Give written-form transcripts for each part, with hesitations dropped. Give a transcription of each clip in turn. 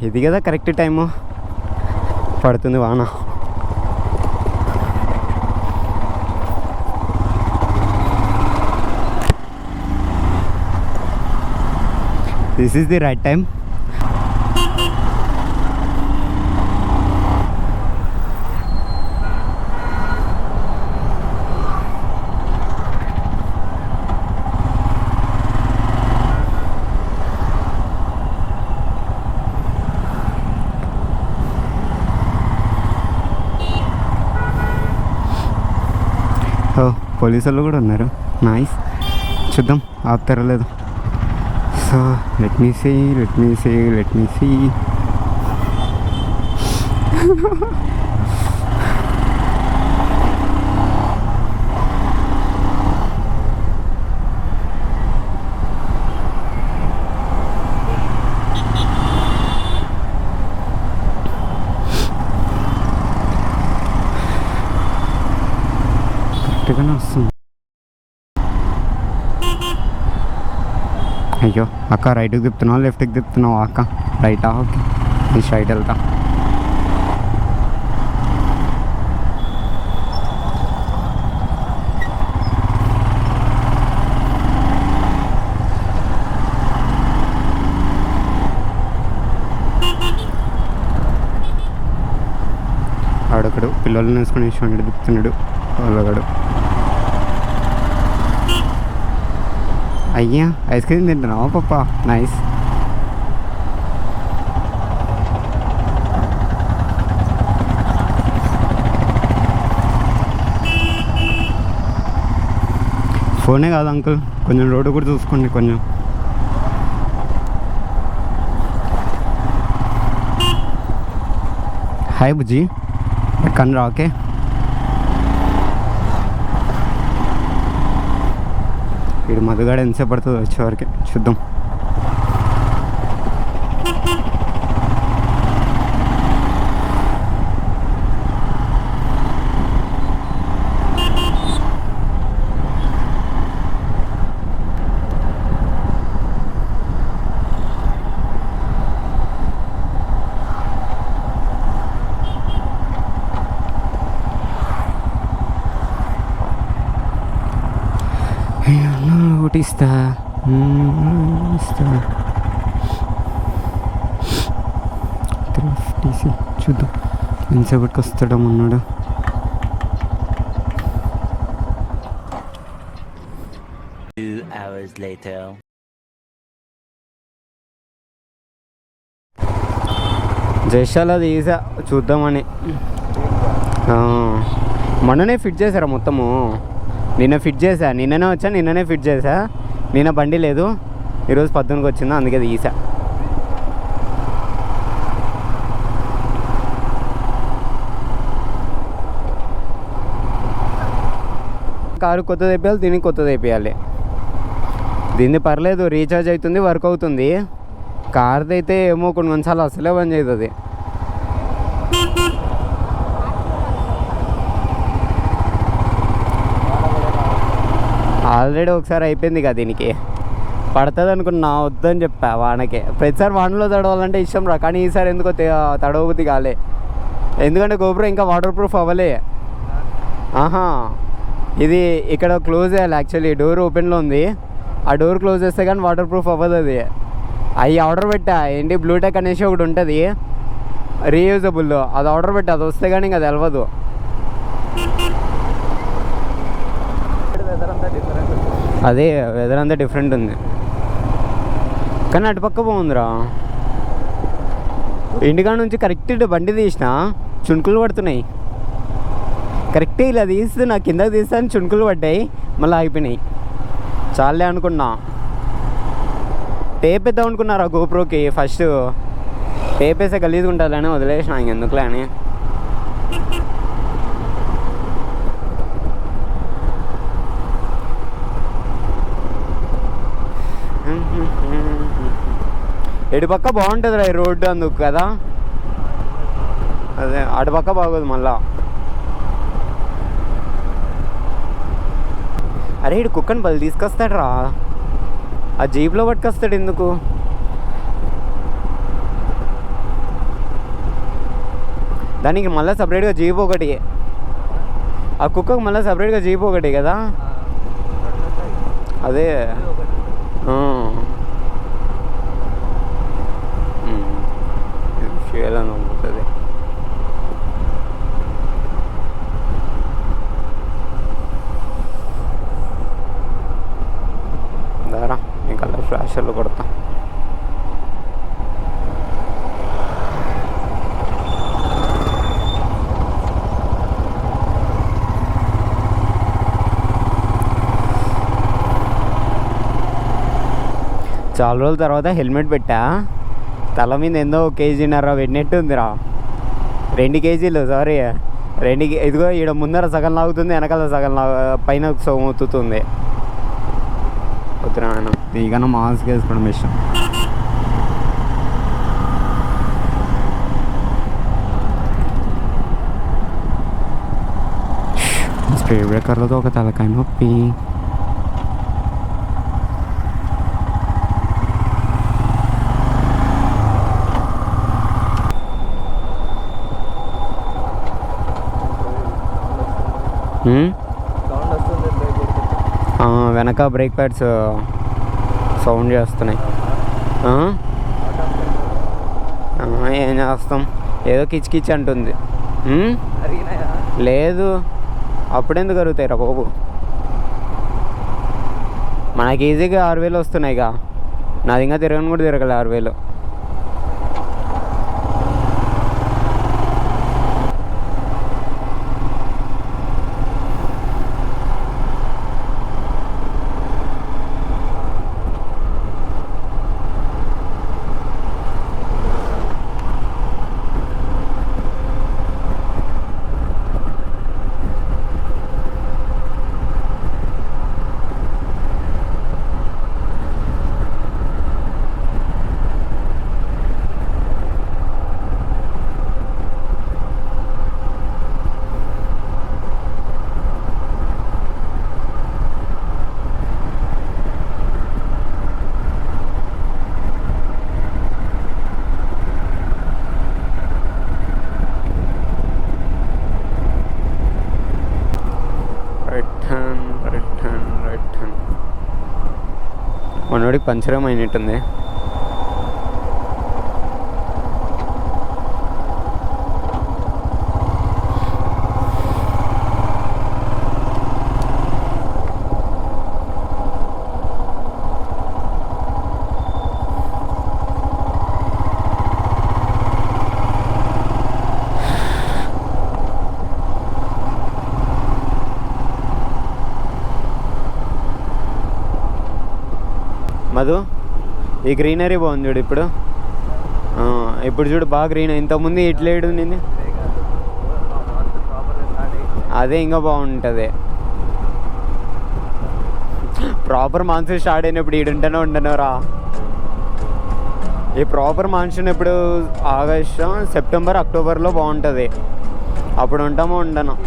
ఇది కదా correct time, పడుతుంది వాన. This is the right time. Police వాళ్ళు కూడా ఉన్నారు. నైస్. చూద్దాం ఆపుతారో లేదు. So let me see. కరెక్ట్గానే వస్తుంది. అయ్యో అక్క, రైట్కి తిప్పుతున్నావా లెఫ్ట్కి తిప్పుతున్నావా అక్క? రైటా? ఓకే, నేను స్ట్రైట్ వెళ్తా. ఆడొకడు పిల్లల్ని వేసుకొని వండి తిప్పుతున్నాడు వాళ్ళగాడు. అయ్యా ఐస్ క్రీమ్ తింటున్నావా పప్పా? నైస్. ఫోనే కాదు అంకుల్, కొంచెం రోడ్డు కూడా చూసుకోండి కొంచెం. హాయ్ బుజ్జి, ఎక్కడరా? ఓకే, వీడు మధుగాడ ఎంతసేపు పడుతుంది వచ్చేవరకు చూద్దాం. ఇస్తా చూద్దాం ఎంతసేపటికి వస్తాడో అన్నాడు. జైశాల తీసా చూద్దామని. మొన్ననే ఫిట్ చేశారా మొత్తము? నిన్ననే వచ్చా, నిన్ననే ఫిట్ చేసా. నిన్న బండి లేదు, ఈరోజు 12కి వచ్చిందా, అందుకే తీసా. కారు కొత్తది అయిపోయాలి, దీనికి కొత్తది అయిపోయాలి. దీన్ని పర్లేదు, రీఛార్జ్ అవుతుంది, వర్క్ అవుతుంది. కార్ది అయితే ఏమో కొన్ని కొన్నిసార్లు అసలే బంద్ అవుతుంది. ఆల్రెడీ ఒకసారి అయిపోయింది కదా, దీనికి పడుతుంది అనుకున్నా, వద్దని చెప్పా వానకే. ప్రతిసారి వానలో తడవాలంటే ఇష్టం రా, కానీ ఈసారి ఎందుకో తడవబుద్ధి కాలే. ఎందుకంటే గోపురం ఇంకా వాటర్ ప్రూఫ్ అవ్వలే. ఇది ఇక్కడ క్లోజ్ చేయాలి యాక్చువల్లీ, డోర్ ఓపెన్లో ఉంది. ఆ డోర్ క్లోజ్ చేస్తే కానీ వాటర్ ప్రూఫ్ అవ్వదు. అది అవి ఆర్డర్ పెట్టా, ఏంటి బ్లూటెక్ అనేసి ఒకటి ఉంటుంది రీయూజబుల్, అది ఆర్డర్ పెట్టా. అది వస్తే కానీ ఇంకా తెలవదు. అదే వెదర్ అంతా డిఫరెంట్ ఉంది, కానీ అటుపక్క బాగుందిరా. ఇంటికాడ నుంచి కరెక్ట్ బండి తీసిన చుణుకులు పడుతున్నాయి. కరెక్ట్ ఇలా తీస్తే నా కిందకి తీస్తాను, చుణుకులు పడ్డాయి, మళ్ళీ ఆగిపోయినాయి. చాలే అనుకున్నా, టేప్ వేద్దాం అనుకున్నారా గోప్రోకి. ఫస్ట్ టేప్ వేస్తే గలీజ్గా ఉంటుందని వదిలేసిన, ఇంకెందుకులే అని. ఎటుపక్క బాగుంటుంది రా ఈ రోడ్డు, అందుకు కదా. అదే అటుపక్క బాగోదు మళ్ళా. అరే ఇటు కుక్కని బలి తీసుకొస్తాడు రా, ఆ జీప్లో పట్టుకొస్తాడు ఎందుకు? దానికి మళ్ళీ సపరేట్గా జీప్ ఒకటి, ఆ కుక్కకు మళ్ళీ సపరేట్గా జీప్ ఒకటి కదా. అదే చేయాలని ఉంటుంది. దారా ఇంకా ఫ్లాషర్లు కొడతా. చాలా రోజుల తర్వాత హెల్మెట్ పెట్టా, తల మీద ఎందో 1.5 కేజీన్నర పెట్టినట్టు ఉందిరా. 2 కేజీలు సారీ 2 ఇదిగో ఈడ ముందర సగం లాగుతుంది, వెనకాల సగం పైన సొమ్ముతుంది. వద్దురా నీకన్నా మాస్క్ వేసుకోవడం ఇష్టం. స్పీడ్ బ్రేకర్లతో ఒక తలకాయ నొప్పి. వెనక బ్రేక్ ప్యాడ్స్ సౌండ్ చేస్తున్నాయి. ఏం చేస్తాం, ఏదో కిచ్ అంటుంది. లేదు అప్పుడెందుకు కరుగుతాయిరా బాబు, మనకి ఈజీగా 6,000 వస్తున్నాయిగా. నాది ఇంకా తిరగని కూడా తిరగలే 6,000. మనోడికి పంచరం అయినట్టుంది. మధు ఈ గ్రీనరీ బాగుంది చూడు ఇప్పుడు. ఇప్పుడు చూడు బాగా గ్రీన్. ఇంతకుముందు ఇట్లేడు నిన్ను, అదే ఇంకా బాగుంటుంది. ప్రాపర్ మాన్సూన్ స్టార్ట్ అయినప్పుడు ఈడుంటూనే రా. ఈ ప్రాపర్ మాన్సూన్ ఇప్పుడు ఆగస్టు, సెప్టెంబర్, అక్టోబర్లో బాగుంటుంది. అప్పుడు ఉంటామో ఉండను.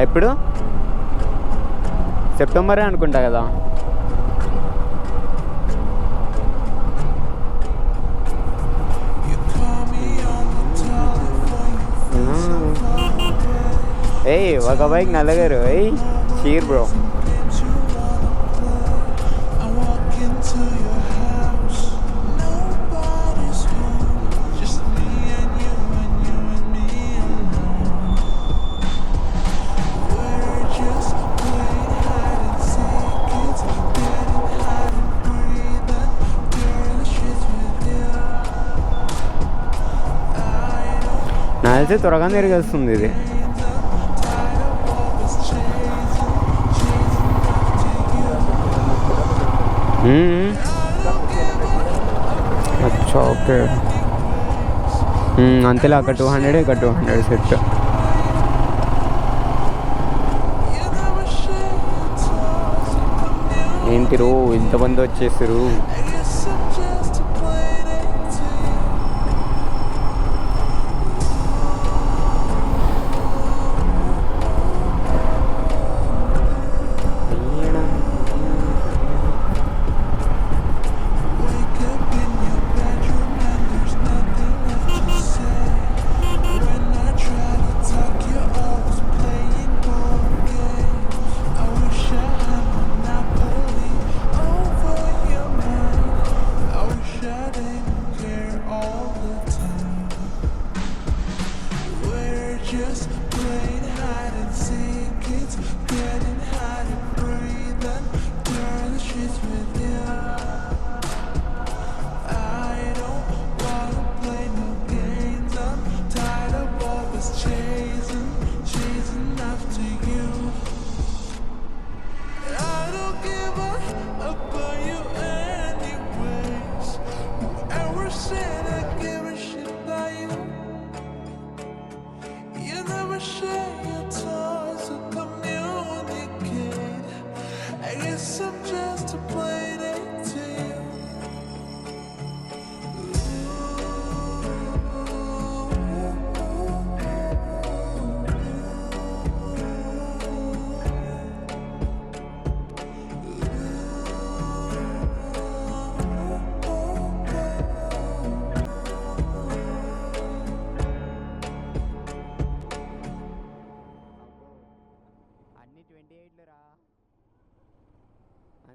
ఎప్పుడు సెప్టెంబరే అనుకుంటా కదా. ఏయ్ ఒక బైక్ నల్లగారు. ఏయ్ చీర్ బ్రో. నాకు తెలిసి త్వరగా తిరిగేస్తుంది ఇది. అచ్చా ఓకే. అంతేలే, అక్కడ 200, ఇక్కడ 200 సెట్. ఏంటి రో ఇంతమంది వచ్చేసారు.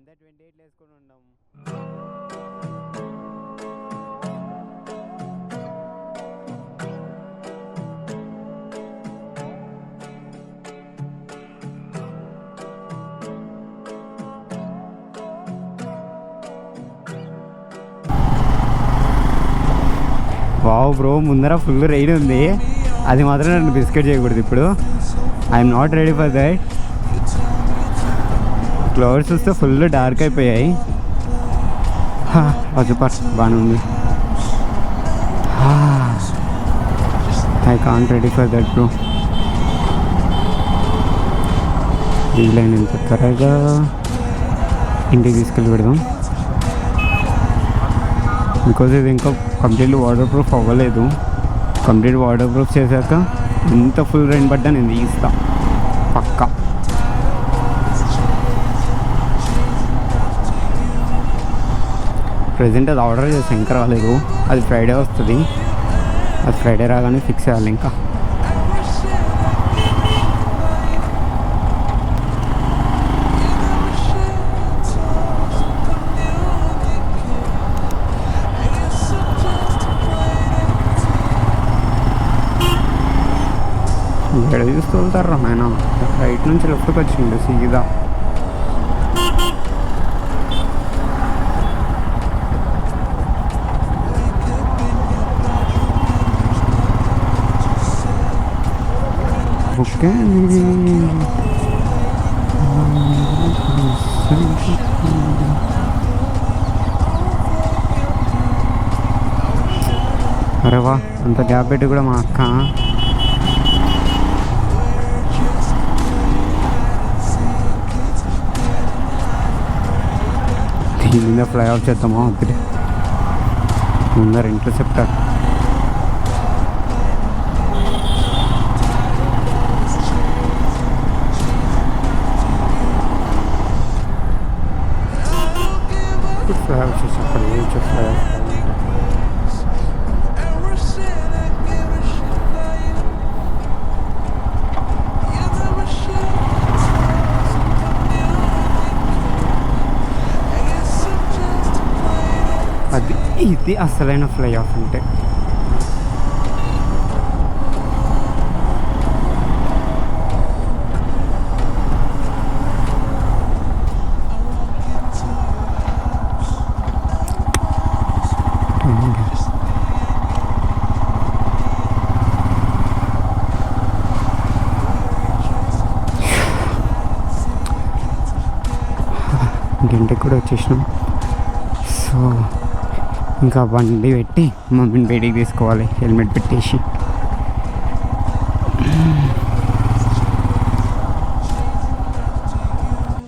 అంతే 28 వేసుకొని ఉన్నాం. వావ్ బ్రో, ముందర ఫుల్ రైన్ ఉంది. అది మాత్రం నన్ను బిస్కెట్ చేయకూడదు ఇప్పుడు. I'm not ready for that. Clouds వస్తే ఫుల్ డార్క్ అయిపోయాయి. సూపర్, బాగానే ఉంది. I can't ready for that bro. వీలైనంత త్వరగా ఇంటికి తీసుకెళ్ళి పెడదాం. బికాజ్ ఇది ఇంకా కంప్లీట్లీ వాటర్ ప్రూఫ్ అవ్వలేదు. కంప్లీట్ వాటర్ ప్రూఫ్ చేశాక ఎంత ఫుల్ రైన్ పడ్డా నేను తీస్తా పక్కా. ప్రెజెంట్ అది ఆర్డర్ చేస్తాను, ఇంకా రాలేదు. అది ఫ్రైడే వస్తుంది. అది ఫ్రైడే రాగానే ఫిక్స్ చేయాలి. ఇంకా ఇక్కడ తీసుకు వెళ్తారా ఆయన? రైట్ నుంచి లెఫ్ట్కి వచ్చిండు సీదా. ఓకే, అరే వా, అంత గ్యాప్ పెట్టి కూడా మా అక్క దీని మీద ఫ్లై ఆఫ్ చేద్దామా? వద్దులే, ముందర ఇంటర్సెప్టర్. ఫ్లై ఆఫ్ చేసి అక్కడ ఫ్లై ఆఫ్. అది ఇది అసలైన ఫ్లై ఆఫ్ అంటే. గంటకి కూడా వచ్చేసినాం. సో ఇంకా బండి పెట్టి మమ్మీని బయటికి తీసుకోవాలి, హెల్మెట్ పెట్టేసి.